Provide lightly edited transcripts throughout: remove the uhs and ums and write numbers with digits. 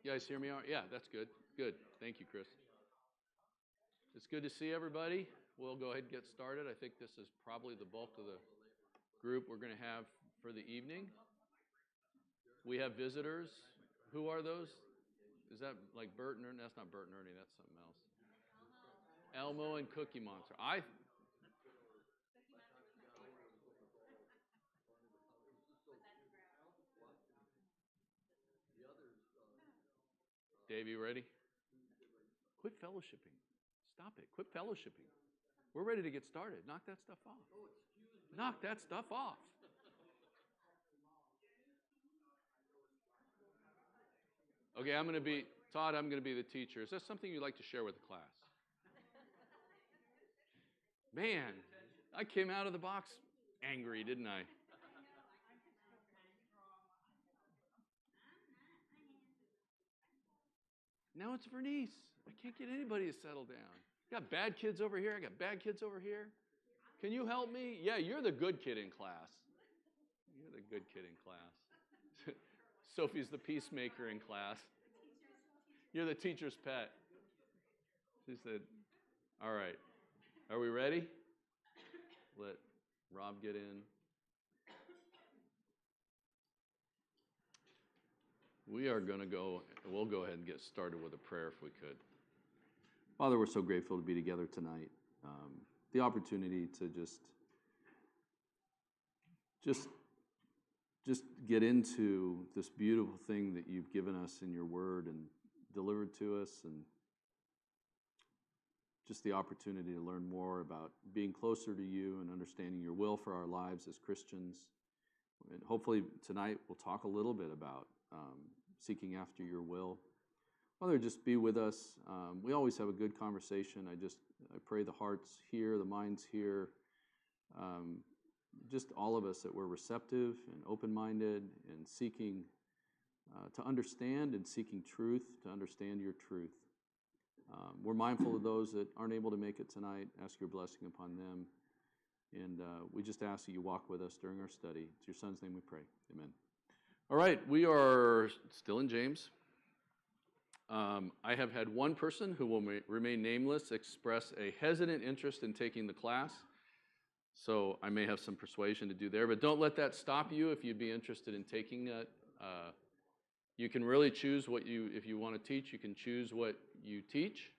You guys hear me? Yeah, that's good. Good. Thank you, Chris. It's good to see everybody. We'll go ahead and get started. I think this is probably the bulk of the group we're going to have for the evening. We have visitors. Who are those? Is that like Bert and Ernie? That's not Bert and Ernie. That's something else. Elmo and Cookie Monster. Dave, you ready? Quit fellowshipping. Stop it. Quit fellowshipping. We're ready to get started. Knock that stuff off. Knock that stuff off. Okay, Todd, I'm going to be the teacher. Is that something you'd like to share with the class? Man, I came out of the box angry, didn't I? Now it's Vernice. I can't get anybody to settle down. Got bad kids over here. I got bad kids over here. Can you help me? Yeah, you're the good kid in class. You're the good kid in class. Sophie's the peacemaker in class. You're the teacher's pet. She said, all right, are we ready? Let Rob get in. We'll go ahead and get started with a prayer if we could. Father, we're so grateful to be together tonight. The opportunity to just get into this beautiful thing that you've given us in your word and delivered to us, and just the opportunity to learn more about being closer to you and understanding your will for our lives as Christians. And hopefully tonight we'll talk a little bit about seeking after your will. Father, just be with us. We always have a good conversation. I pray the hearts here, the minds here, just all of us, that we're receptive and open-minded and seeking to understand and seeking truth, to understand your truth. We're mindful of those that aren't able to make it tonight. Ask your blessing upon them. And we just ask that you walk with us during our study. It's your Son's name we pray. Amen. All right, we are still in James. I have had one person who will remain nameless express a hesitant interest in taking the class. So I may have some persuasion to do there, but don't let that stop you if you'd be interested in taking it. You can really choose if you want to teach, you can choose what you teach.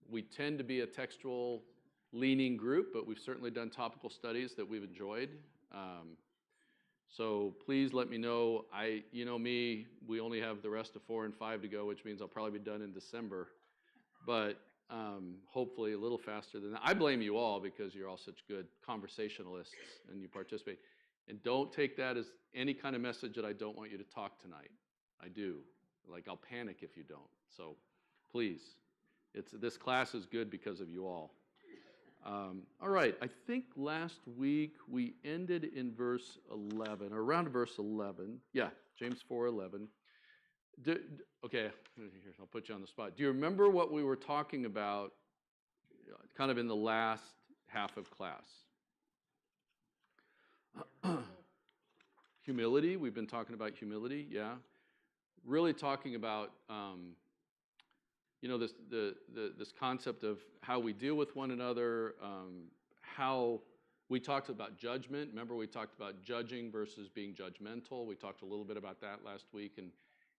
We tend to be a textual leaning group, but we've certainly done topical studies that we've enjoyed. So please let me know. You know me, we only have the rest of 4 and 5 to go, which means I'll probably be done in December. But hopefully a little faster than that. I blame you all because you're all such good conversationalists and you participate. And don't take that as any kind of message that I don't want you to talk tonight. I do. Like, I'll panic if you don't. So please, this class is good because of you all. All right, I think last week we ended in verse 11, or around verse 11. Yeah, James 4:11. Okay, here, I'll put you on the spot. Do you remember what we were talking about kind of in the last half of class? Humility, we've been talking about humility, yeah. Really talking about this concept of how we deal with one another, how we talked about judgment. Remember, we talked about judging versus being judgmental. We talked a little bit about that last week,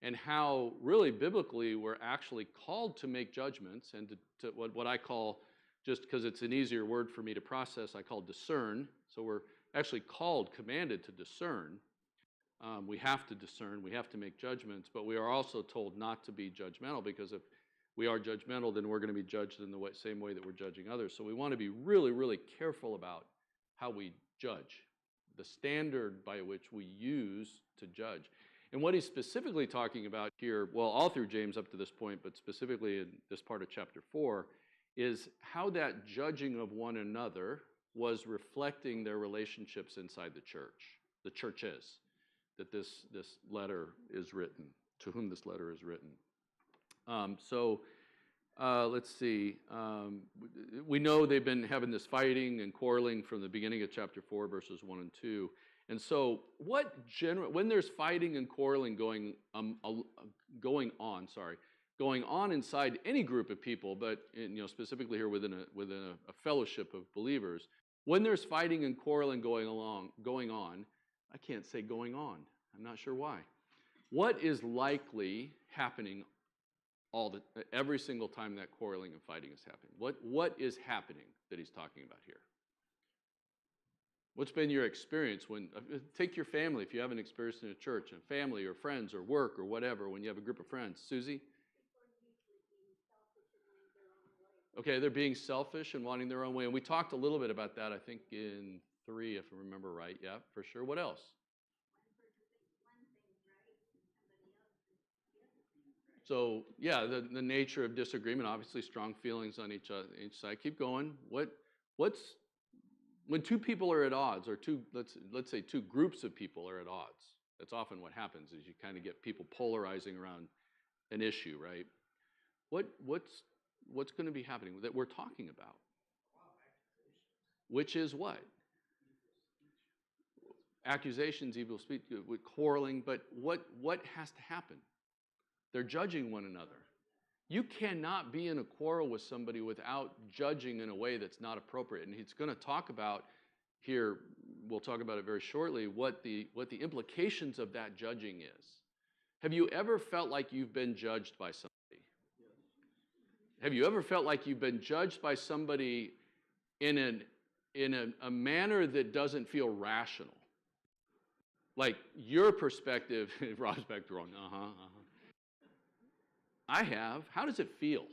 and how really biblically we're actually called to make judgments and to what I call, just because it's an easier word for me to process, I call discern. So we're actually commanded to discern. We have to discern, we have to make judgments, but we are also told not to be judgmental, because if we are judgmental, then we're going to be judged in the same way that we're judging others. So we want to be really, really careful about how we judge, the standard by which we use to judge. And what he's specifically talking about here, well, all through James up to this point, but specifically in this part of chapter 4, is how that judging of one another was reflecting their relationships inside the church. The churches that this letter is written, to whom this letter is written. Let's see. We know they've been having this fighting and quarreling from the beginning of chapter 4, verses 1 and 2. And so when there's fighting and quarreling going on inside any group of people, but specifically here within a fellowship of believers, when there's fighting and quarreling going on, I can't say going on. I'm not sure why. What is likely happening every single time that quarreling and fighting is happening? What is happening that he's talking about here? What's been your experience take your family, if you haven't experienced in a church, and family or friends or work or whatever, when you have a group of friends. Susie? Okay, they're being selfish and wanting their own way. And we talked a little bit about that, I think, in 3, if I remember right. Yeah, for sure. What else? So, yeah, the nature of disagreement, obviously strong feelings on each side. Keep going. When two people are at odds, or let's say two groups of people are at odds, that's often what happens, is you kind of get people polarizing around an issue, right? What's going to be happening that we're talking about? Which is what? Accusations, evil speech, quarreling, but what has to happen? They're judging one another. You cannot be in a quarrel with somebody without judging in a way that's not appropriate. And he's going to talk about here, we'll talk about it very shortly, what the implications of that judging is. Have you ever felt like you've been judged by somebody? Have you ever felt like you've been judged by somebody in a manner that doesn't feel rational? Like your perspective, Rob's back there on, I have. How does it feel?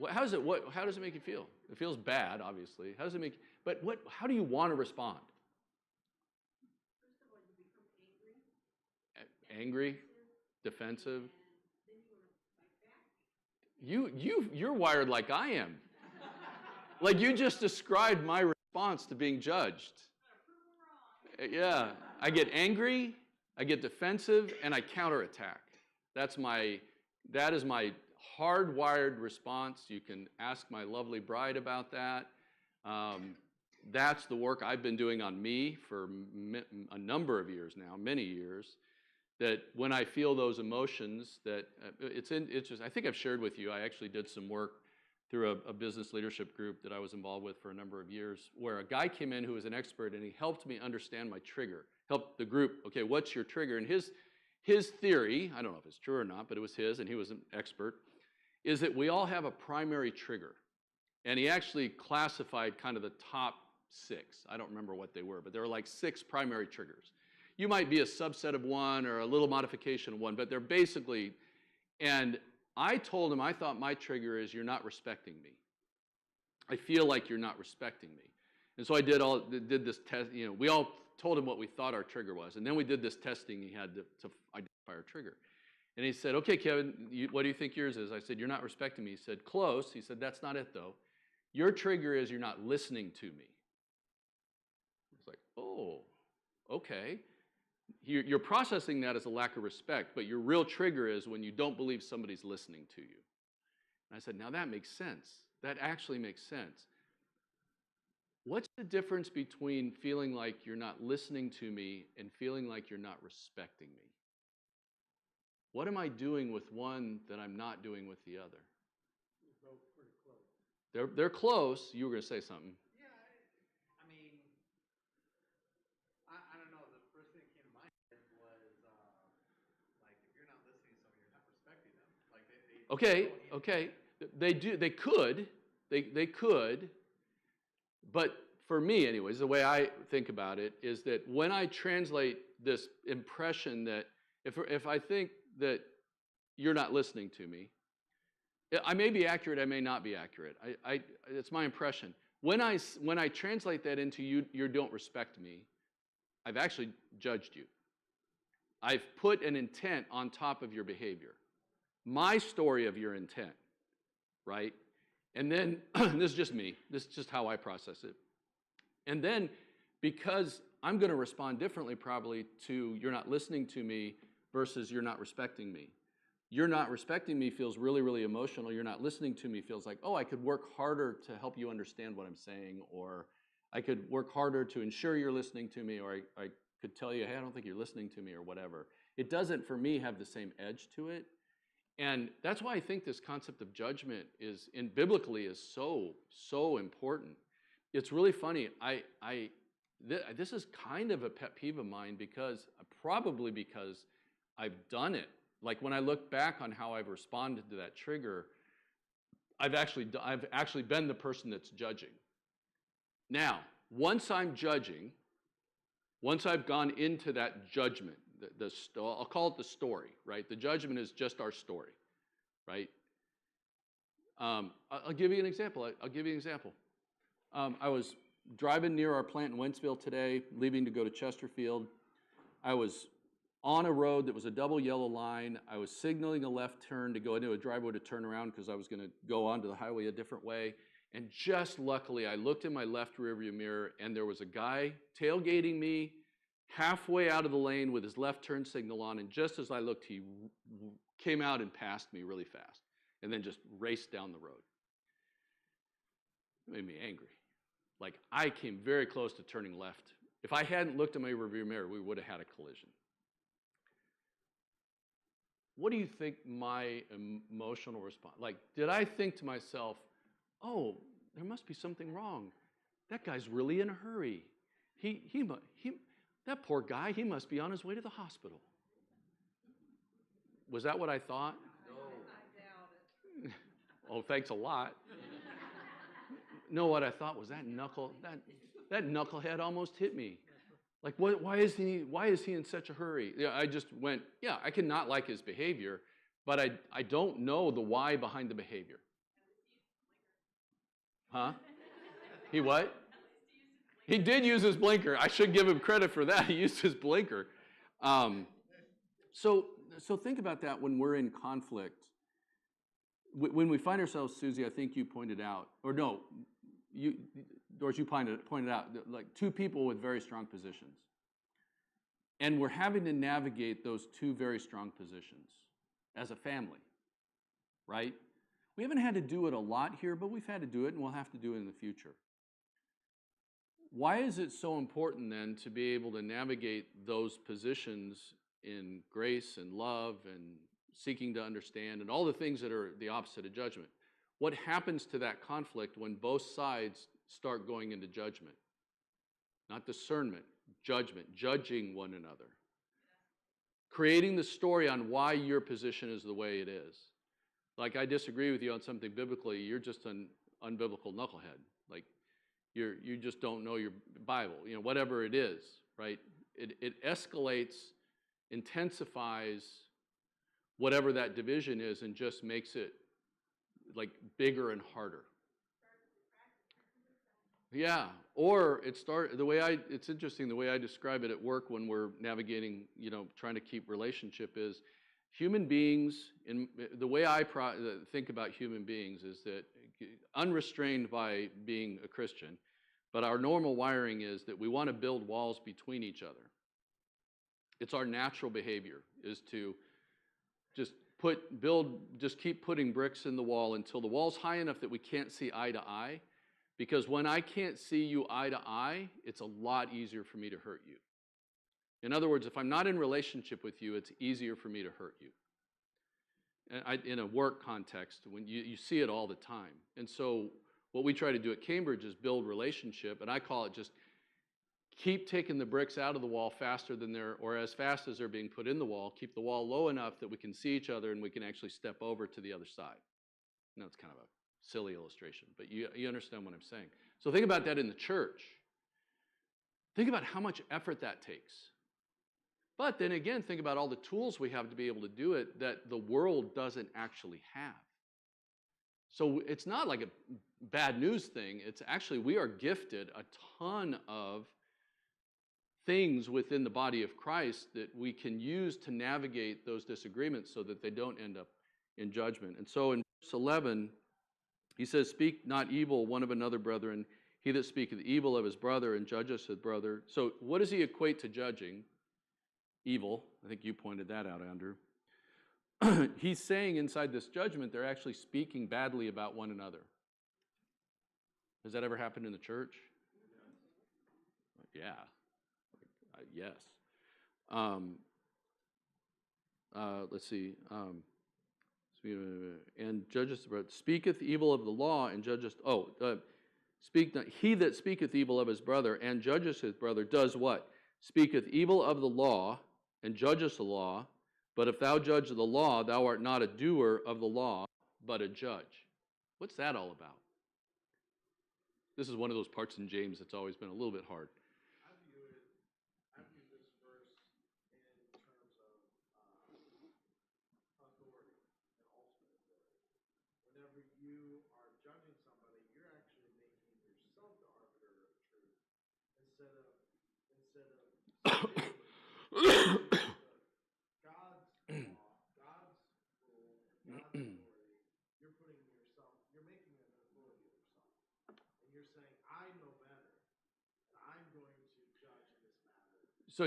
How does it make you feel? It feels bad, obviously. How does it make? But how do you want to respond? First of all, you become angry, defensive. and then you want to fight back. You're wired like I am. Like you just described my response to being judged. Yeah, I get angry, I get defensive, and I counterattack. That is my hardwired response. You can ask my lovely bride about that. That's the work I've been doing on me for a number of years now, many years. That when I feel those emotions, that it's just. I think I've shared with you. I actually did some work through a business leadership group that I was involved with for a number of years, where a guy came in who was an expert, and he helped me understand my trigger. Helped the group. Okay, what's your trigger? And his theory, I don't know if it's true or not, but it was his, and he was an expert, is that we all have a primary trigger. And he actually classified kind of the top 6. I don't remember what they were, but there were like 6 primary triggers. You might be a subset of one or a little modification of one, but they're basically, and I told him I thought my trigger is you're not respecting me. I feel like you're not respecting me. And so I did this test, we all told him what we thought our trigger was. And then we did this testing he had to identify our trigger. And he said, okay, Kevin, what do you think yours is? I said, you're not respecting me. He said, close. He said, that's not it, though. Your trigger is you're not listening to me. I was like, oh, okay. You're processing that as a lack of respect, but your real trigger is when you don't believe somebody's listening to you. And I said, now that makes sense. That actually makes sense. What's the difference between feeling like you're not listening to me and feeling like you're not respecting me? What am I doing with one that I'm not doing with the other? They're both pretty close. They're close. You were going to say something. Yeah, I mean, I don't know. The first thing that came to my head was like if you're not listening to somebody, you're not respecting them. Like Okay. They do. They could. But for me, anyways, the way I think about it is that when I translate this impression that if I think that you're not listening to me, I may be accurate, I may not be accurate. It's my impression. When I translate that into you don't respect me, I've actually judged you. I've put an intent on top of your behavior. My story of your intent, right? And then, this is just me. This is just how I process it. And then, because I'm going to respond differently probably to you're not listening to me versus you're not respecting me. You're not respecting me feels really, really emotional. You're not listening to me feels like, oh, I could work harder to help you understand what I'm saying, or I could work harder to ensure you're listening to me, or I could tell you, hey, I don't think you're listening to me, or whatever. It doesn't, for me, have the same edge to it. And that's why I think this concept of judgment biblically is so important. It's really funny. This is kind of a pet peeve of mine probably because I've done it. Like when I look back on how I've responded to that trigger, I've actually been the person that's judging. Now, once I'm judging, once I've gone into that judgment, I'll call it the story, right? The judgment is just our story, right? I'll give you an example. I was driving near our plant in Wentzville today, leaving to go to Chesterfield. I was on a road that was a double yellow line. I was signaling a left turn to go into a driveway to turn around because I was going to go onto the highway a different way. And just luckily, I looked in my left rearview mirror, and there was a guy tailgating me halfway out of the lane with his left turn signal on. And just as I looked, he came out and passed me really fast and then just raced down the road. It made me angry. Like, I came very close to turning left. If I hadn't looked in my rearview mirror, we would have had a collision. What do you think my emotional response? Like, did I think to myself, oh, there must be something wrong. That guy's really in a hurry. That poor guy, he must be on his way to the hospital. Was that what I thought? No. I doubt it. Oh, thanks a lot. No, what I thought was that knucklehead almost hit me. Like, why is he in such a hurry? Yeah, I just went, yeah, I cannot like his behavior, but I don't know the why behind the behavior. Huh? He what? He did use his blinker. I should give him credit for that. He used his blinker. So think about that when we're in conflict. When we find ourselves, Susie, I think you pointed out, or no, Doris, you pointed out, like two people with very strong positions. And we're having to navigate those two very strong positions as a family, right? We haven't had to do it a lot here, but we've had to do it, and we'll have to do it in the future. Why is it so important then to be able to navigate those positions in grace and love and seeking to understand and all the things that are the opposite of judgment? What happens to that conflict when both sides start going into judgment? Not discernment, judgment, judging one another. Creating the story on why your position is the way it is. Like, I disagree with you on something biblically, you're just an unbiblical knucklehead. Like, you just don't know your Bible, whatever it is, right? It escalates, intensifies whatever that division is and just makes it like bigger and harder. Yeah, or it's interesting, the way I describe it at work when we're navigating, trying to keep relationship is human beings, the way I think about human beings is that unrestrained by being a Christian, but our normal wiring is that we want to build walls between each other. It's our natural behavior is to just keep putting bricks in the wall until the wall's high enough that we can't see eye to eye. Because when I can't see you eye to eye, it's a lot easier for me to hurt you. In other words, if I'm not in relationship with you, it's easier for me to hurt you. And in a work context, when you see it all the time. And so what we try to do at Cambridge is build relationship, and I call it just keep taking the bricks out of the wall faster than or as fast as they're being put in the wall. Keep the wall low enough that we can see each other and we can actually step over to the other side. Now, it's kind of a silly illustration, but you understand what I'm saying. So think about that in the church. Think about how much effort that takes. But then again, think about all the tools we have to be able to do it that the world doesn't actually have. So it's not like a bad news thing. It's actually, we are gifted a ton of things within the body of Christ that we can use to navigate those disagreements so that they don't end up in judgment. And so in verse 11, he says, speak not evil one of another, brethren. He that speaketh evil of his brother and judgeth his brother. So what does he equate to judging? Evil. I think you pointed that out, Andrew. He's saying inside this judgment, they're actually speaking badly about one another. Has that ever happened in the church? Yeah. Yes. Um, let's see. And judgeth, speaketh evil of the law and judgeth. Speak not. He that speaketh evil of his brother and judges his brother does what? Speaketh evil of the law and judgest the law. But if thou judge the law, thou art not a doer of the law, but a judge. What's that all about? This is one of those parts in James that's always been a little bit hard. I view this verse in terms of authority and ultimate authority. Whenever you are judging somebody, you're actually making yourself the arbiter of truth instead of submitting to God's law, God's rule, and God's authority. You're making an authority of yourself, and you're saying, "I know better, and I'm going to judge in this matter." So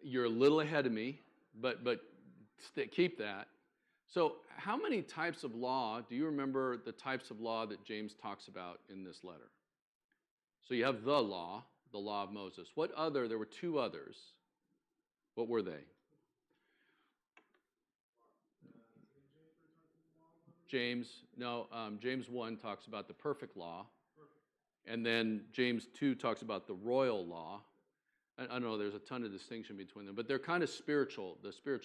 you're a little ahead of me, but keep that. So how many types of law, do you remember the types of law that James talks about in this letter? So you have the law of Moses. What other? There were two others. What were they? James 1 talks about the perfect law. And then James 2 talks about the royal law. I don't know, there's a ton of distinction between them, but they're kind of spiritual,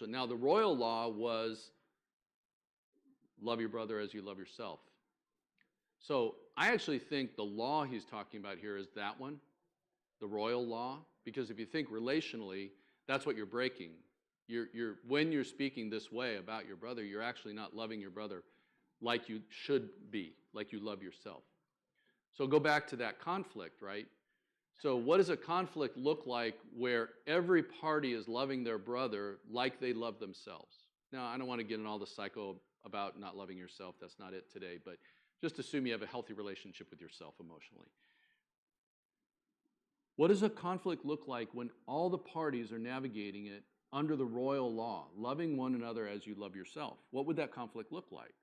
Now, the royal law was love your brother as you love yourself. So I actually think the law he's talking about here is that one, the royal law, because if you think relationally, that's what you're breaking. When you're speaking this way about your brother, you're actually not loving your brother like you should be, like you love yourself. So go back to that conflict, right? So what does a conflict look like where every party is loving their brother like they love themselves? Now, I don't want to get in all the psycho about not loving yourself. That's not it today. But just assume you have a healthy relationship with yourself emotionally. What does a conflict look like when all the parties are navigating it under the royal law, loving one another as you love yourself? What would that conflict look like?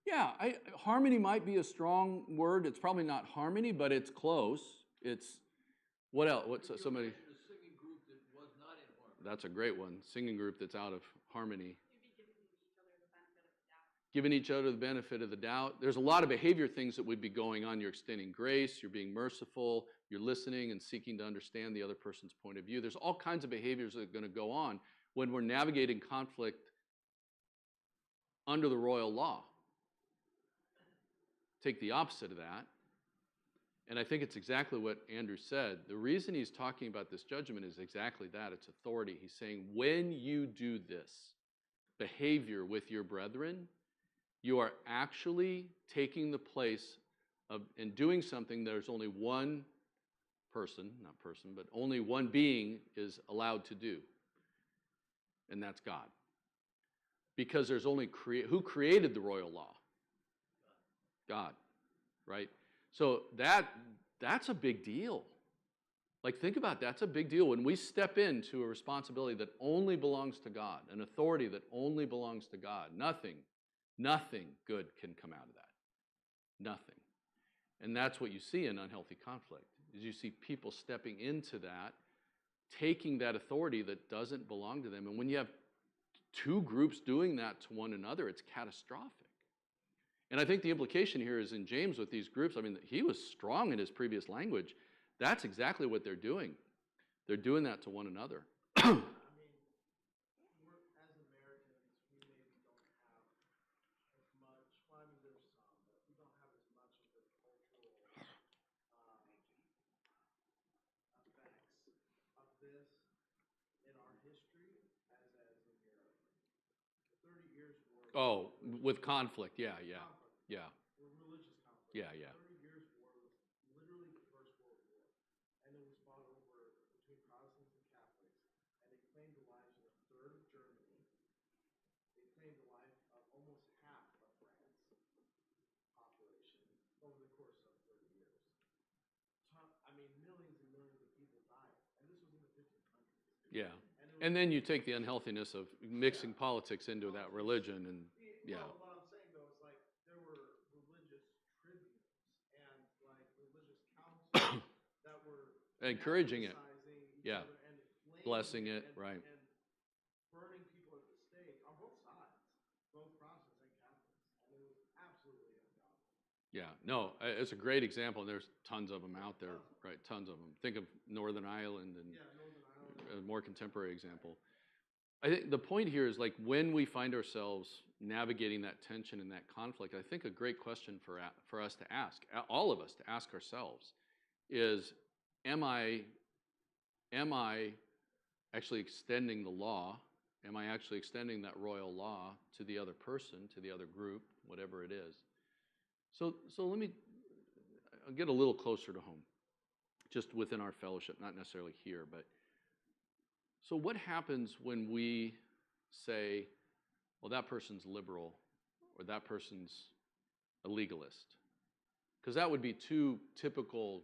Yeah, harmony might be a strong word. It's probably not harmony, but it's close. It's, what else? What's somebody? A singing group that was not in harmony. That's a great one. Singing group that's out of harmony. Giving each other the benefit of the doubt. There's a lot of behavior things that would be going on. You're extending grace. You're being merciful. You're listening and seeking to understand the other person's point of view. There's all kinds of behaviors that are going to go on when we're navigating conflict under the royal law. Take the opposite of that, and I think it's exactly what Andrew said. The reason he's talking about this judgment is exactly that. It's authority. He's saying when you do this behavior with your brethren, you are actually taking the place of and doing something there's only one person, but only one being is allowed to do, and that's God. Because there's only who created the royal law? God, right? So that's a big deal. Like, think about it. That's a big deal. When we step into a responsibility that only belongs to God, an authority that only belongs to God, nothing good can come out of that. Nothing. And that's what you see in unhealthy conflict, is you see people stepping into that, taking that authority that doesn't belong to them. And when you have two groups doing that to one another, it's catastrophic. And I think the implication here is in James with these groups, I mean, he was strong in his previous language. That's exactly what they're doing. They're doing that to one another. I mean, as Americans, we maybe don't have as much, well, I mean, there's some, but we don't have as much of the cultural effects of this in our history as in Europe. The 30 Years' War. Oh, with conflict, yeah. Religious conflict. Yeah. 30 Years' War was literally the First World War, and it was fought over between Protestants and Catholics, and it claimed the lives of a third of Germany. It claimed the life of almost half of France's population over the course of 30 years. I mean, millions and millions of people died, and this was in the 50 countries. Yeah. And then you take the unhealthiness of mixing politics into that religion, and yeah. Well, what I'm saying, though, is like there were religious tribunes and like religious councils Encouraging it. criticizing each Yeah. other and inflaming Blessing it, and, right. and burning people at the stake on both sides, both Protestants and Catholics. And it was absolutely ungodly. Yeah, no, it's a great example. There's tons of them out there, right? Tons of them. Think of Northern Ireland and Yeah, Northern Ireland. a more contemporary example. I think the point here is like when we find ourselves navigating that tension and that conflict, I think a great question for us to ask, all of us to ask ourselves, is am I actually extending the law? Am I actually extending that royal law to the other person, to the other group, whatever it is? So let me I'll get a little closer to home, just within our fellowship, not necessarily here, but so what happens when we say, well, that person's liberal or that person's a legalist? Because that would be two typical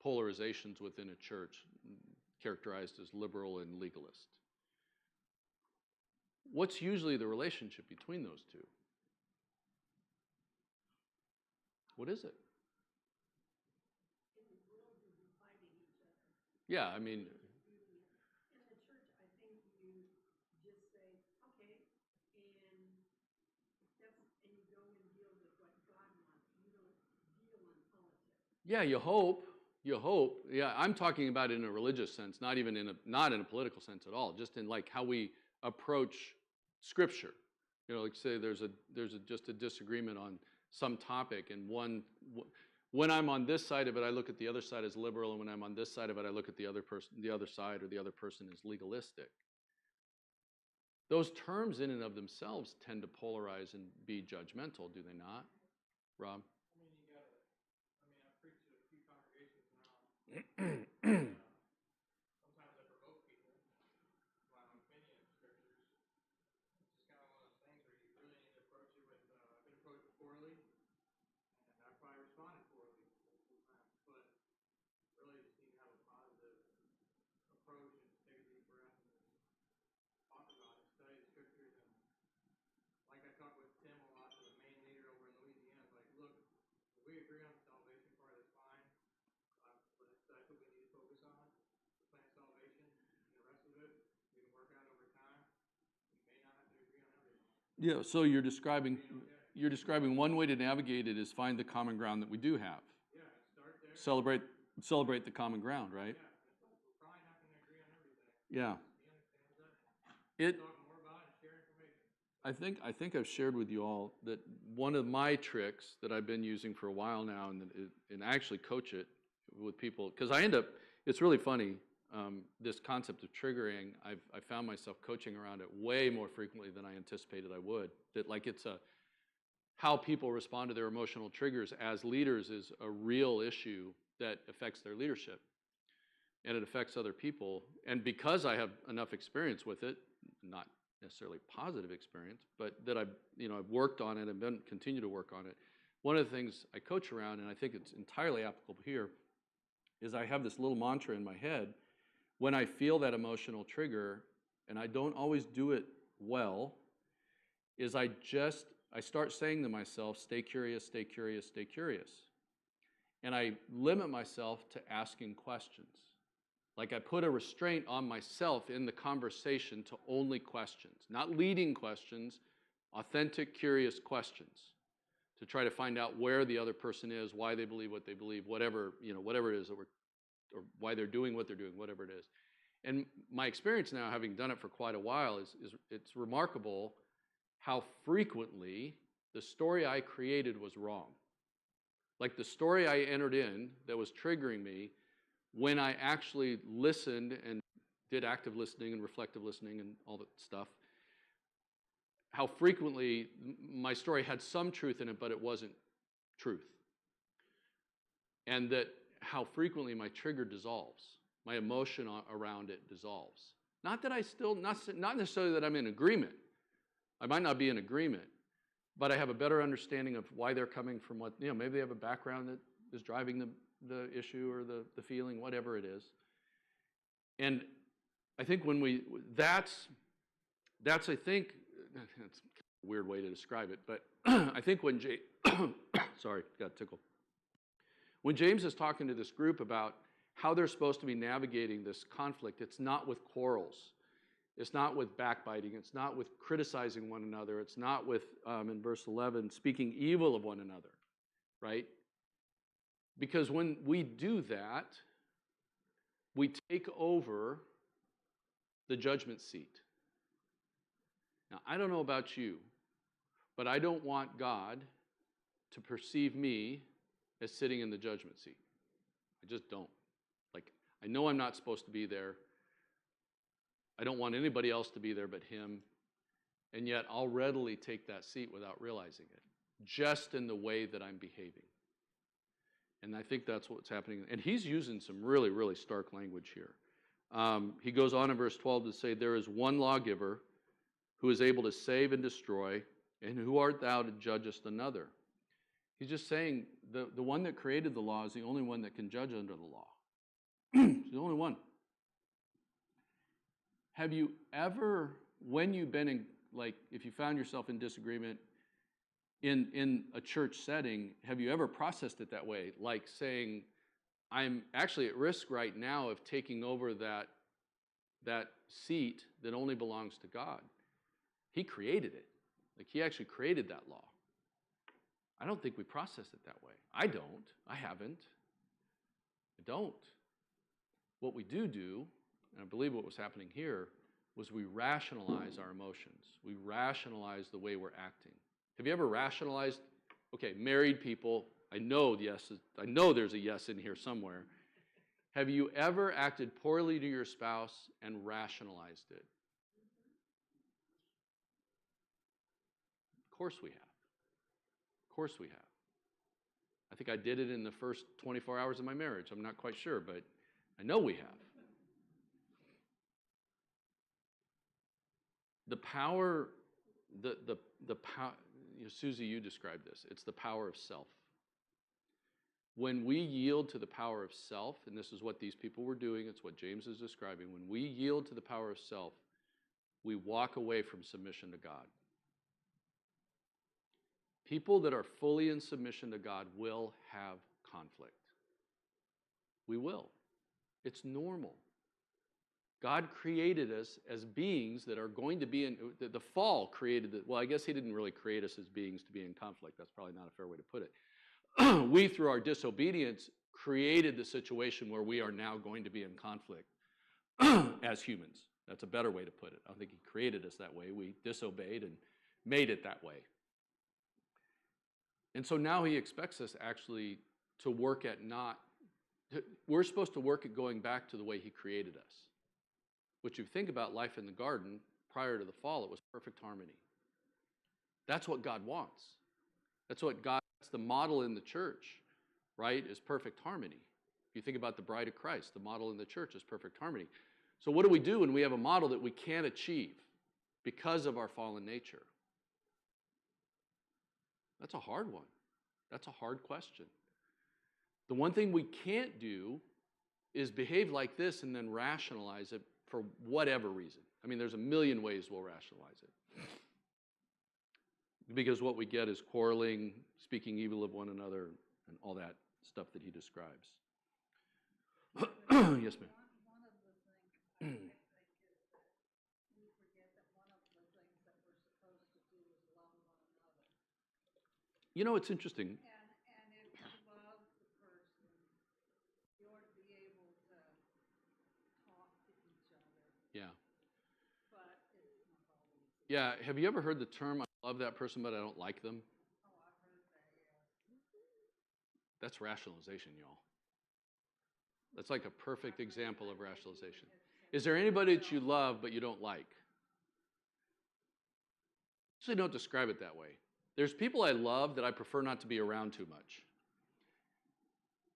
polarizations within a church characterized as liberal and legalist. What's usually the relationship between those two? What is it? Yeah, I mean, In the church, I think you just say, okay, and accept, and you go and deal with what God wants. You don't deal in politics. yeah, you hope. You hope. Yeah, I'm talking about it in a religious sense, not even not in a political sense at all. Just in like how we approach Scripture. You know, like say there's just a disagreement on some topic, and when I'm on this side of it, I look at the other side as liberal, and when I'm on this side of it, I look at the other side or the other person as legalistic. Those terms in and of themselves tend to polarize and be judgmental, do they not, Rob? I mean, I've preached at a few congregations now. Sometimes I provoke people by my opinion of scriptures. It's just kind of one of those things where you really need to approach it with, I've been approached poorly, and I've probably responded poorly multiple times. But really just need to have a positive approach and take a deep breath and just talk about it, study the scriptures. And like I talked with Tim a lot, the main leader over in Louisiana, is like, look, if we agree on the salvation part, that's fine. But that's what we need to focus on, the plan of salvation, and the rest of it we can work out over time. We may not have to agree on everything. Yeah, so you're describing one way to navigate it is find the common ground that we do have. Yeah, start there. Celebrate the common ground, right? Yeah, we're probably not going to agree on everything. Yeah. He understands that. Talk more about it and share information. I think I've shared with you all that one of my tricks that I've been using for a while now, and I actually coach it with people, because it's really funny, this concept of triggering, I found myself coaching around it way more frequently than I anticipated I would. That like how people respond to their emotional triggers as leaders is a real issue that affects their leadership. And it affects other people. And because I have enough experience with it, not necessarily positive experience, but that I've worked on it and continue to work on it. One of the things I coach around, and I think it's entirely applicable here, is I have this little mantra in my head. When I feel that emotional trigger, and I don't always do it well, is I start saying to myself, stay curious, stay curious, stay curious. And I limit myself to asking questions. Like I put a restraint on myself in the conversation to only questions, not leading questions, authentic, curious questions, to try to find out where the other person is, why they believe what they believe, whatever it is or why they're doing what they're doing, whatever it is. And my experience now, having done it for quite a while, is it's remarkable how frequently the story I created was wrong. Like the story I entered in that was triggering me, when I actually listened and did active listening and reflective listening and all that stuff, how frequently my story had some truth in it, but it wasn't truth. And that how frequently my trigger dissolves, my emotion around it dissolves. Not necessarily that I'm in agreement. I might not be in agreement, but I have a better understanding of why they're coming from maybe they have a background that is driving the issue or the feeling, whatever it is. And I think that's I think, it's a weird way to describe it, but I think sorry, got tickled. When James is talking to this group about how they're supposed to be navigating this conflict. It's not with quarrels. It's not with backbiting. It's not with criticizing one another. It's not with, in verse 11, speaking evil of one another, right? Because when we do that, we take over the judgment seat. Now, I don't know about you, but I don't want God to perceive me as sitting in the judgment seat. I just don't. Like, I know I'm not supposed to be there. I don't want anybody else to be there but him. And yet I'll readily take that seat without realizing it, just in the way that I'm behaving. And I think that's what's happening. And he's using some really, really stark language here. He goes on in verse 12 to say, there is one lawgiver who is able to save and destroy, and who art thou to judgest another? He's just saying the one that created the law is the only one that can judge under the law. He's the only one. Have you ever, when you've been in, like, if you found yourself in disagreement in a church setting, have you ever processed it that way? Like saying, I'm actually at risk right now of taking over that seat that only belongs to God. He created it. Like, he actually created that law. I don't think we process it that way. I don't. I haven't. I don't. What we do, and I believe what was happening here, was we rationalize our emotions. We rationalize the way we're acting. Have you ever rationalized, okay, married people, I know there's a yes in here somewhere. Have you ever acted poorly to your spouse and rationalized it? Of course we have. Of course we have. I think I did it in the first 24 hours of my marriage. I'm not quite sure, but I know we have. The power, the power, Susie, you described this. It's the power of self. When we yield to the power of self, and this is what these people were doing, it's what James is describing, when we yield to the power of self, we walk away from submission to God. People that are fully in submission to God will have conflict. We will. It's normal. God created us as beings that are going to be in, the fall created, well, I guess he didn't really create us as beings to be in conflict. That's probably not a fair way to put it. We, through our disobedience, created the situation where we are now going to be in conflict as humans. That's a better way to put it. I don't think he created us that way. We disobeyed and made it that way. And so now he expects us actually to work at we're supposed to work at going back to the way he created us. Which, if you think about life in the garden, prior to the fall, it was perfect harmony. That's what God wants. That's the model in the church, right, is perfect harmony. If you think about the bride of Christ, the model in the church is perfect harmony. So what do we do when we have a model that we can't achieve because of our fallen nature? That's a hard one. That's a hard question. The one thing we can't do is behave like this and then rationalize it for whatever reason. I mean, there's a million ways we'll rationalize it. Because what we get is quarreling, speaking evil of one another, and all that stuff that he describes. Yes, ma'am. One of the things I think is that we forget that one of the things that we're supposed to do is love one another. You know, it's interesting. And if you love the person, you ought to be able to talk to each other. Yeah. But it's not always. Yeah, have you ever heard the term, I love that person, but I don't like them? Oh, I've heard that, yeah. That's rationalization, y'all. That's like a perfect example of rationalization. Is there anybody that you love but you don't like? Usually don't describe it that way. There's people I love that I prefer not to be around too much.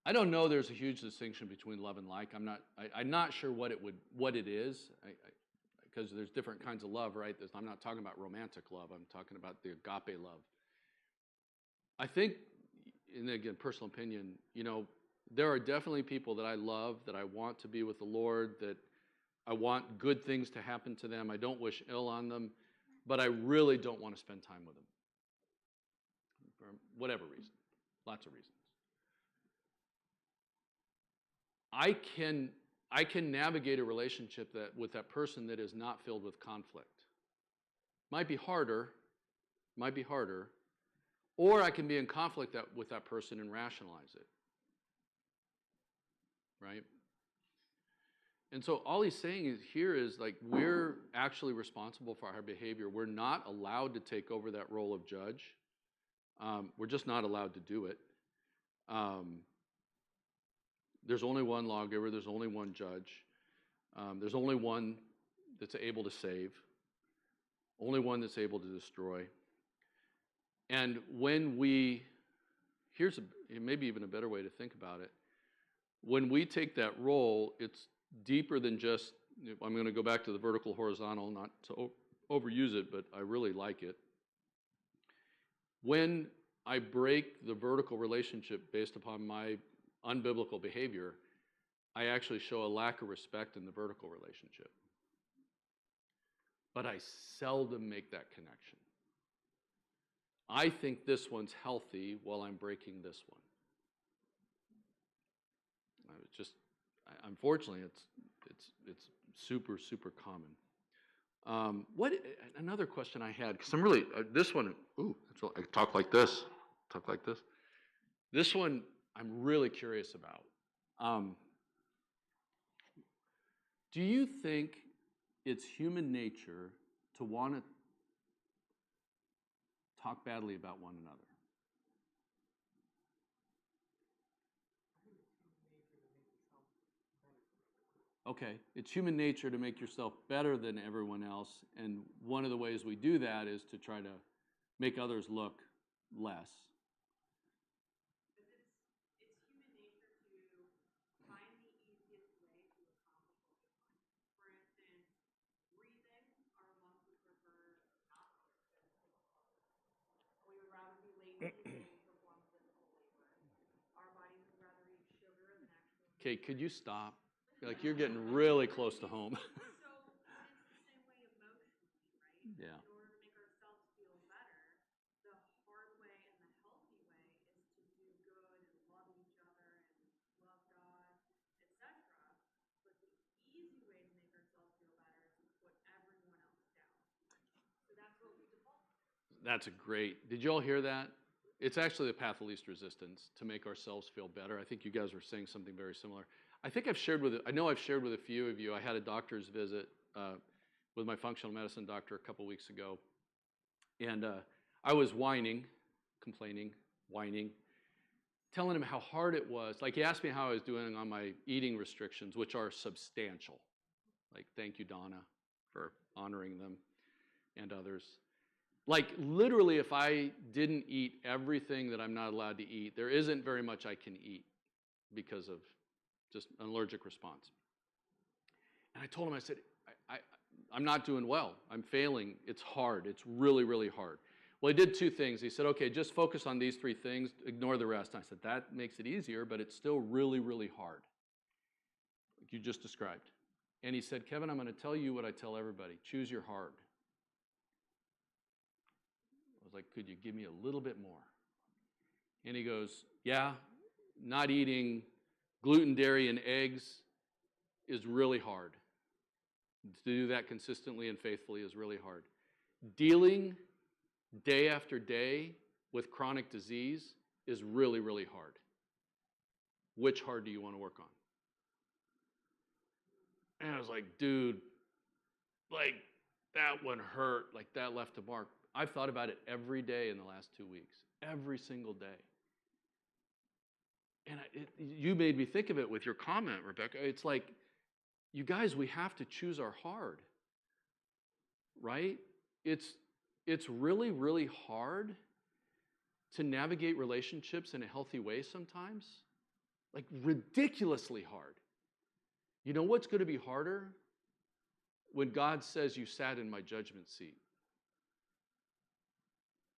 I don't know there's a huge distinction between love and like. I'm not sure what it is, because there's different kinds of love, right? I'm not talking about romantic love. I'm talking about the agape love. I think, and again, personal opinion, there are definitely people that I love, that I want to be with the Lord, that I want good things to happen to them. I don't wish ill on them, but I really don't want to spend time with them. For whatever reason. Lots of reasons. I can navigate a relationship with that person that is not filled with conflict. Might be harder, or I can be in conflict with that person and rationalize it. Right? And so all he's saying here is like we're actually responsible for our behavior. We're not allowed to take over that role of judge. We're just not allowed to do it. There's only one lawgiver. There's only one judge. There's only one that's able to save. Only one that's able to destroy. And when here's maybe even a better way to think about it. When we take that role, it's deeper than just, I'm going to go back to the vertical horizontal, not to overuse it, but I really like it. When I break the vertical relationship based upon my unbiblical behavior, I actually show a lack of respect in the vertical relationship. But I seldom make that connection. I think this one's healthy while I'm breaking this one. Unfortunately, it's super, super common. Another question I had, because I'm really, this one, I talk like this. This one I'm really curious about. Do you think it's human nature to want to talk badly about one another? Okay, it's human nature to make yourself better than everyone else, and one of the ways we do that is to try to make others look less. But it's human nature to find the easiest way to accomplish what we want. For instance, breathing, our lungs would prefer not to. We would rather be lazy than perform physical labor. Our bodies would rather eat sugar than actually. Okay, could you stop? Like you're getting really close to home. So, but it's the same way emotionally, right? Yeah. In order to make ourselves feel better, the hard way and the healthy way is to do good and love each other and love God, etc. But the easy way to make ourselves feel better is to put everyone else down. So that's what we default to. That's a great. Did you all hear that? It's actually the path of least resistance to make ourselves feel better. I think you guys were saying something very similar. I know I've shared with a few of you. I had a doctor's visit with my functional medicine doctor a couple weeks ago, and I was complaining, telling him how hard it was. Like he asked me how I was doing on my eating restrictions, which are substantial. Like, thank you, Donna, for honoring them and others. Like literally, if I didn't eat everything that I'm not allowed to eat, there isn't very much I can eat because of just an allergic response. And I told him, I said, I'm not doing well. I'm failing. It's hard. It's really, really hard. Well, he did two things. He said, okay, just focus on these three things. Ignore the rest. And I said, that makes it easier, but it's still really, really hard, like you just described. And he said, Kevin, I'm going to tell you what I tell everybody. Choose your hard. I was like, could you give me a little bit more? And he goes, yeah, not eating gluten, dairy, and eggs is really hard. To do that consistently and faithfully is really hard. Dealing day after day with chronic disease is really, really hard. Which hard do you want to work on? And I was like, dude, like that one hurt, like that left a mark. I've thought about it every day in the last 2 weeks, every single day. And you made me think of it with your comment, Rebecca. It's like, you guys, we have to choose our hard, right? It's really, really hard to navigate relationships in a healthy way sometimes, like ridiculously hard. You know what's going to be harder? When God says you sat in my judgment seat.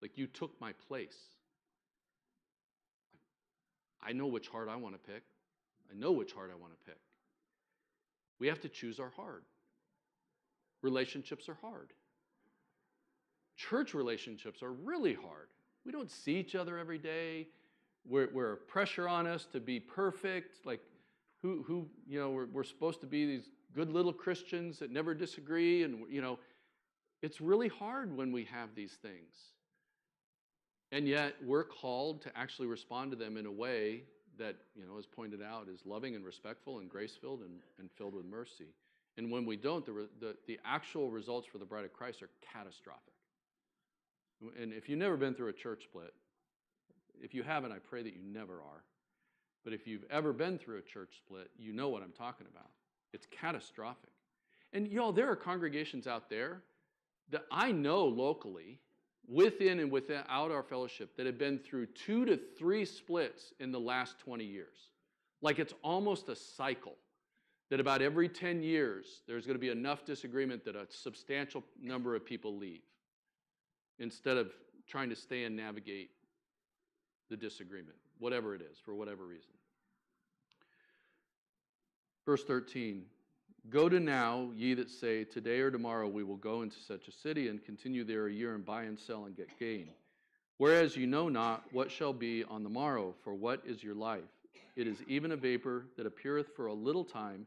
Like you took my place. I know which heart I want to pick. I know which heart I want to pick. We have to choose our hard. Relationships are hard. Church relationships are really hard. We don't see each other every day. We're pressure on us to be perfect. Like who we're supposed to be these good little Christians that never disagree, and it's really hard when we have these things. And yet we're called to actually respond to them in a way that, as pointed out, is loving and respectful and grace-filled and filled with mercy. And when we don't, the actual results for the bride of Christ are catastrophic. And if you've never been through a church split, if you haven't, I pray that you never are. But if you've ever been through a church split, you know what I'm talking about. It's catastrophic. And there are congregations out there that I know locally, within and without our fellowship, that have been through 2 to 3 splits in the last 20 years. Like it's almost a cycle, that about every 10 years, there's going to be enough disagreement that a substantial number of people leave, instead of trying to stay and navigate the disagreement, whatever it is, for whatever reason. Verse 13, go to now, ye that say, today or tomorrow we will go into such a city and continue there a year and buy and sell and get gain. Whereas you know not what shall be on the morrow, for what is your life? It is even a vapor that appeareth for a little time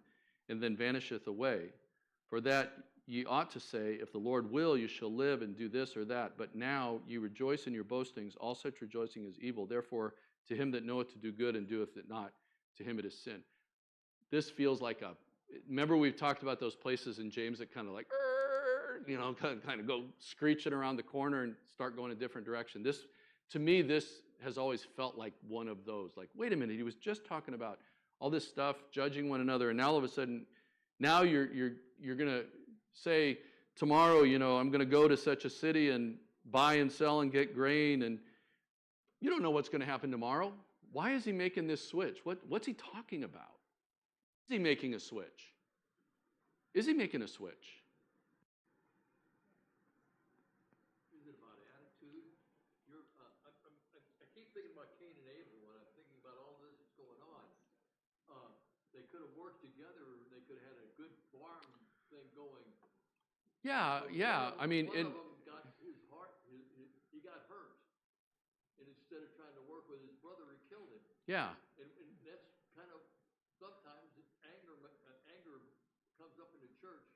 and then vanisheth away. For that ye ought to say, if the Lord will, you shall live and do this or that. But now ye rejoice in your boastings. All such rejoicing is evil. Therefore, to him that knoweth to do good and doeth it not, to him it is sin. This feels like remember we've talked about those places in James that kind of like, kind of go screeching around the corner and start going a different direction. To me, this has always felt like one of those. Like, wait a minute, he was just talking about all this stuff, judging one another, and now all of a sudden, now you're going to say, tomorrow, I'm going to go to such a city and buy and sell and get grain, and you don't know what's going to happen tomorrow. Why is he making this switch? What's he talking about? Is he making a switch? Is he making a switch? Is it about attitude? I keep thinking about Cain and Abel when I'm thinking about all this that's going on. They could have worked together. They could have had a good farm thing going. Yeah. I mean, one of them got his heart. He got hurt, and instead of trying to work with his brother, he killed him. Yeah. And that's kind of sometimes anger comes up in the church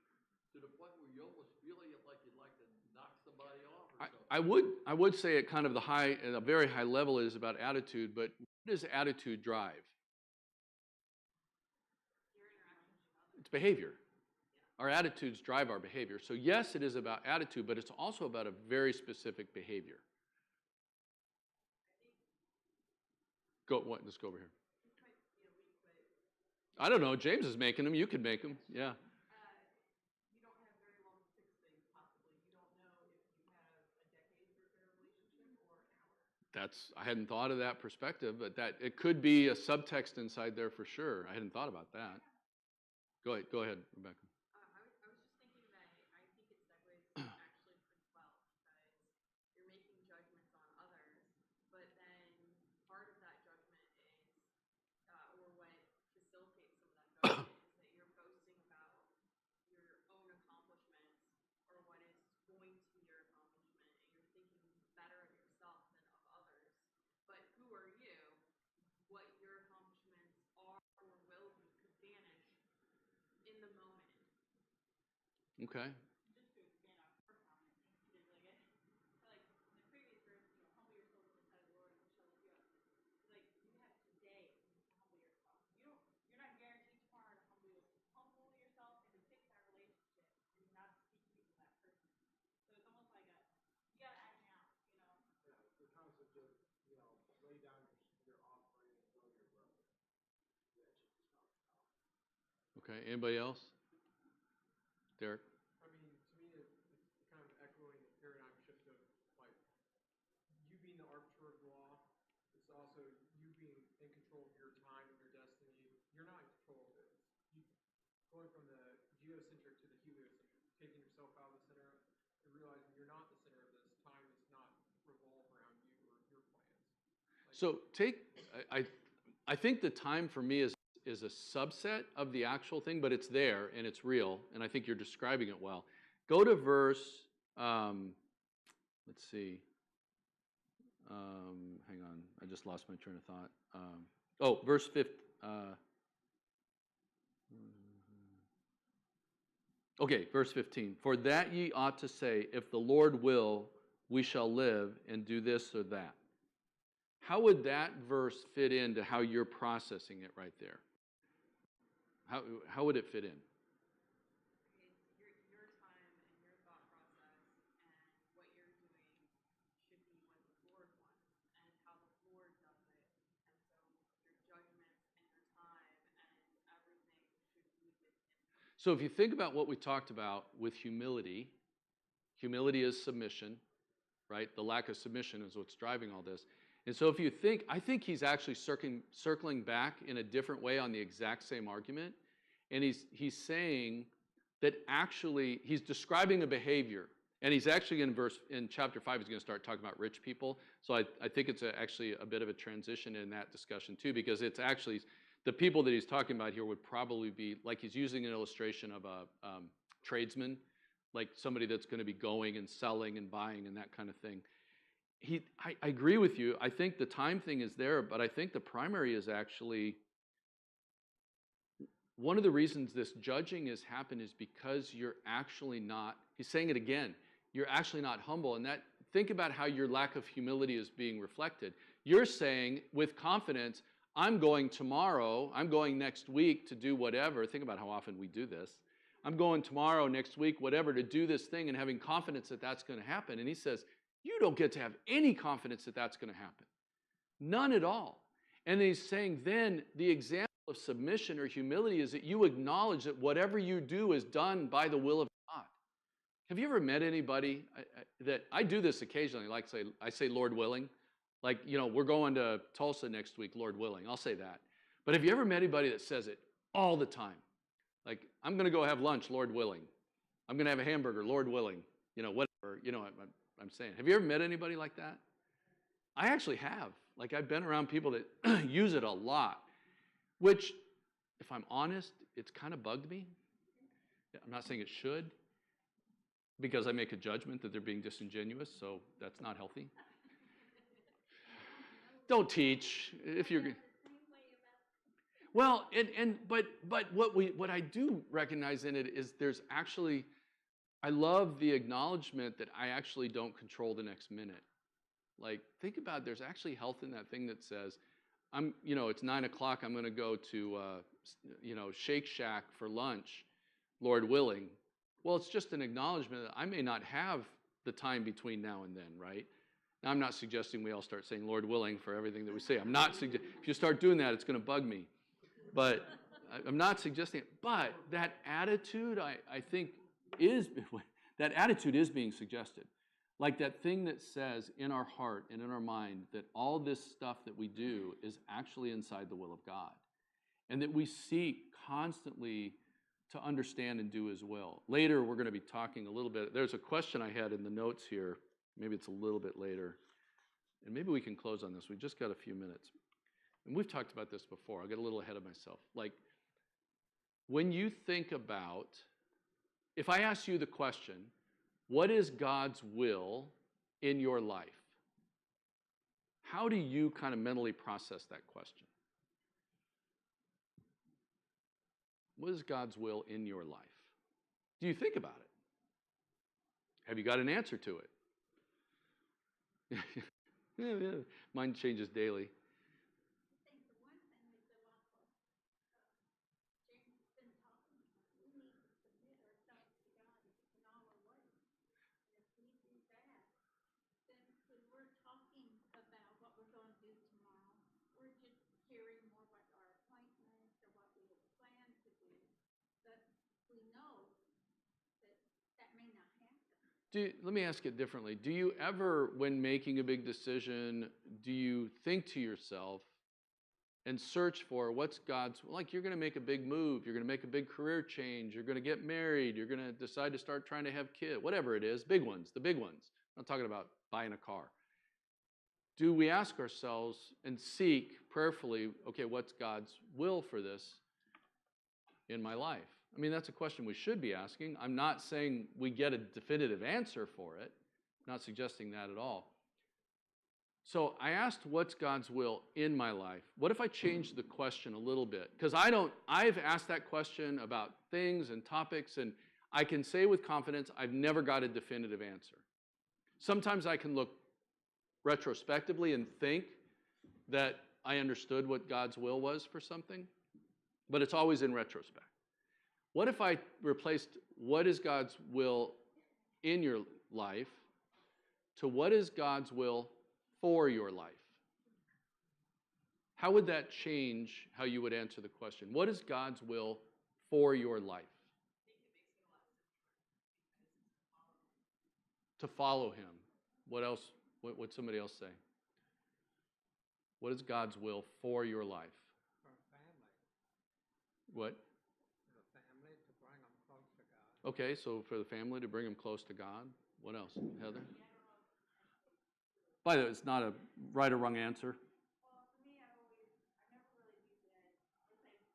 to the point where you almost feel like you'd like to knock somebody off or something. I would say at kind of a very high level is about attitude, but what does attitude drive? It's behavior. Our attitudes drive our behavior. So yes, it is about attitude, but it's also about a very specific behavior. Let's go over here. I don't know. James is making them. You could make them. Yeah. You don't have very long to fix things, possibly. You don't know if you have a decade's worth of relationship or an hour. I hadn't thought of that perspective, but it could be a subtext inside there for sure. I hadn't thought about that. Go ahead, Rebecca. I was just thinking that I think it segues actually pretty well because you're making judgments on others, but then part of that judgment is, or what facilitates some of that judgment is that you're boasting about your own accomplishments or what is going to be your accomplishment, and you're thinking better of yourself than of others. But who are you? What your accomplishments are or will be could vanish in the moment. Okay. Just to expand on her comment, is like in the previous verse, humble yourself in the sight of the Lord, and He shall lift you up. Like you have today to humble yourself. You're not guaranteed tomorrow to humble yourself and to fix that relationship and not to speak evil to that person. So it's almost like you gotta act now, Yeah, the concept of, lay down your offering and love your brother. Yeah, Jesus talks about. Okay. Anybody else? Derek? I mean, to me, it's kind of echoing the paradigm shift of, like, you being the arbiter of the law. It's also you being in control of your time and your destiny. You're not in control of it. You going from the geocentric to the heliocentric, taking yourself out of the center and realizing you're not the center of this. Time does not revolve around you or your plans. So I think the time for me is a subset of the actual thing, but it's there and it's real, and I think you're describing it well. Go to verse, let's see, hang on, I just lost my train of thought. Verse 5, Okay, verse 15. For that ye ought to say, if the Lord will, we shall live and do this or that. How would that verse fit into how you're processing it right there? How would it fit in? Your time and your thought process and what you're doing should be what the Lord wants and how the Lord does it. And so your judgment and your time and everything should be with Him. So if you think about what we talked about with humility, humility is submission, right? The lack of submission is what's driving all this. And so if you think, I think he's actually circling back in a different way on the exact same argument. And he's saying that actually he's describing a behavior. And he's actually in chapter 5, he's going to start talking about rich people. So I think it's actually a bit of a transition in that discussion too, because it's actually, the people that he's talking about here would probably be, like he's using an illustration of a tradesman, like somebody that's going to be going and selling and buying and that kind of thing. I agree with you. I think the time thing is there, but I think the primary is actually, one of the reasons this judging has happened is because you're actually not, he's saying it again, you're actually not humble. And that, think about how your lack of humility is being reflected. You're saying with confidence, I'm going tomorrow, I'm going next week to do whatever. Think about how often we do this. I'm going tomorrow, next week, whatever, to do this thing and having confidence that that's going to happen. And he says, you don't get to have any confidence that that's going to happen. None at all. And he's saying then the example of submission or humility is that you acknowledge that whatever you do is done by the will of God. Have you ever met anybody that, I do this occasionally, like I say, Lord willing. Like, we're going to Tulsa next week, Lord willing. I'll say that. But have you ever met anybody that says it all the time? Like, I'm going to go have lunch, Lord willing. I'm going to have a hamburger, Lord willing. Whatever, I'm saying. Have you ever met anybody like that? I actually have. Like, I've been around people that use it a lot, which, if I'm honest, it's kind of bugged me. I'm not saying it should, because I make a judgment that they're being disingenuous, so that's not healthy. Don't teach if you're. Well, but what I do recognize in it is there's actually, I love the acknowledgement that I actually don't control the next minute. Like, think about it, there's actually health in that thing that says, it's 9 o'clock, I'm going to go to, Shake Shack for lunch, Lord willing. Well, it's just an acknowledgement that I may not have the time between now and then, right? Now, I'm not suggesting we all start saying Lord willing for everything that we say. I'm not if you start doing that, it's going to bug me. But I'm not suggesting it. But that attitude, I think, that attitude is being suggested. Like that thing that says in our heart and in our mind that all this stuff that we do is actually inside the will of God. And that we seek constantly to understand and do His will. Later, we're going to be talking a little bit. There's a question I had in the notes here. Maybe it's a little bit later. And maybe we can close on this. We just got a few minutes. And we've talked about this before. I'll get a little ahead of myself. Like, when you think about, if I ask you the question, what is God's will in your life? How do you kind of mentally process that question? What is God's will in your life? Do you think about it? Have you got an answer to it? Yeah. Mine changes daily. I think the one thing is a lot of James has been talking about. We need to submit ourselves to God in all our ways. And if we do that, then when we're talking about what we're going to do tomorrow, we're just hearing more about our appointments or what we have planned to do. But we know that that may not happen. Let me ask it differently. Do you ever, when making a big decision, do you think to yourself and search for what's God's, like you're going to make a big move, you're going to make a big career change, you're going to get married, you're going to decide to start trying to have kids, whatever it is, big ones, the big ones. I'm not talking about buying a car. Do we ask ourselves and seek prayerfully, okay, what's God's will for this in my life? I mean, that's a question we should be asking. I'm not saying we get a definitive answer for it. I'm not suggesting that at all. So I asked, what's God's will in my life? What if I change the question a little bit? Because I've asked that question about things and topics, and I can say with confidence, I've never got a definitive answer. Sometimes I can look retrospectively and think that I understood what God's will was for something, but it's always in retrospect. What if I replaced what is God's will in your life to what is God's will for your life? How would that change how you would answer the question? What is God's will for your life? To follow him. What else? What would somebody else say? What is God's will for your life? For a family. What? For a family to bring them close to God. Okay, so for the family to bring them close to God. What else, Heather? By the way, it's not a right or wrong answer. Well, for me, I've never really used it. Let's say,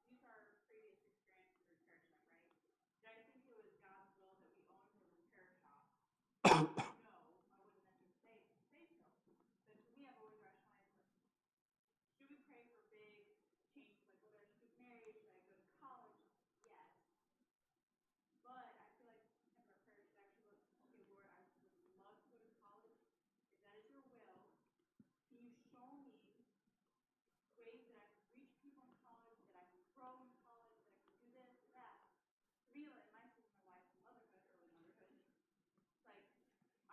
use our previous experiences or church life, right? Did I think it was God's will that we owned a repair shop? No, I wouldn't necessarily say so. But for me, I've always rationalized, should we pray for big changes, like whether I should get married, should I go to college? Yes. But I feel like sometimes our prayer should actually look, okay, Lord, I would love to go to college. If that is your will, can you show me ways that I can reach people in college, that I can grow in college, that I can do this or that? For me, like my case, my wife, motherhood, early motherhood, it's like,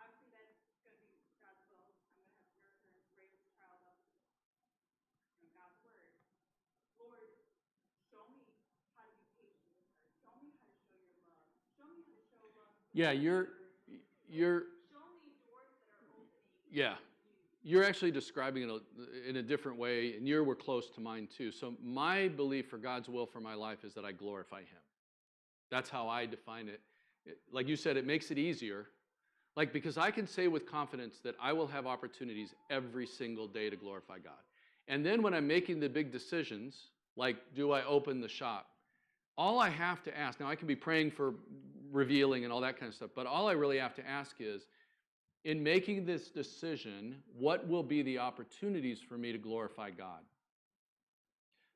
obviously that's going to be God's will. I'm going to have to nurture and raise this child up in God's word. Lord, show me how to be patient with her. Show me how to show your love. Show me how to show love. Yeah, you're Show me doors that are opening. yeah. You're actually describing it in a different way, and you were close to mine too. So my belief for God's will for my life is that I glorify him. That's how I define it. Like you said, it makes it easier. Like, because I can say with confidence that I will have opportunities every single day to glorify God. And then when I'm making the big decisions, like do I open the shop, all I have to ask, now I can be praying for revealing and all that kind of stuff, but all I really have to ask is, in making this decision, what will be the opportunities for me to glorify God?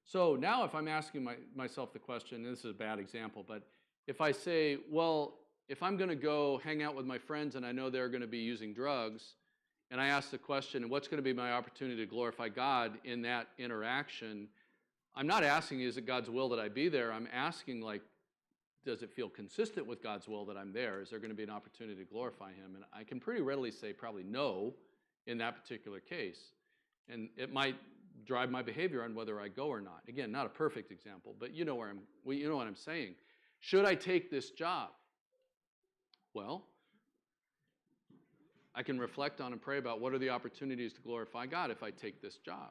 So now if I'm asking myself the question, and this is a bad example, but if I say, well, if I'm going to go hang out with my friends and I know they're going to be using drugs, and I ask the question, what's going to be my opportunity to glorify God in that interaction? I'm not asking, is it God's will that I be there? I'm asking, like, does it feel consistent with God's will that I'm there? Is there going to be an opportunity to glorify him? And I can pretty readily say probably no in that particular case. And it might drive my behavior on whether I go or not. Again, not a perfect example, but you know what I'm saying. Should I take this job? Well, I can reflect on and pray about what are the opportunities to glorify God if I take this job.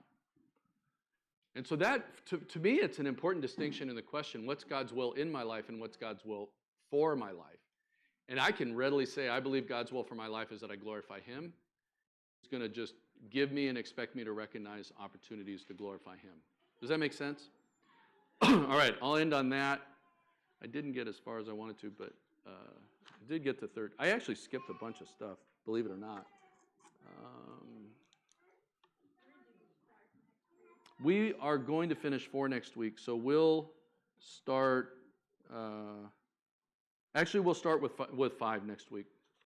And so that, to me, it's an important distinction in the question, what's God's will in my life and what's God's will for my life? And I can readily say, I believe God's will for my life is that I glorify him. He's going to just give me and expect me to recognize opportunities to glorify him. Does that make sense? All right, I'll end on that. I didn't get as far as I wanted to, but I did get to third. I actually skipped a bunch of stuff, believe it or not. We are going to finish 4 next week, so we'll start. Actually, we'll start with 5 next week.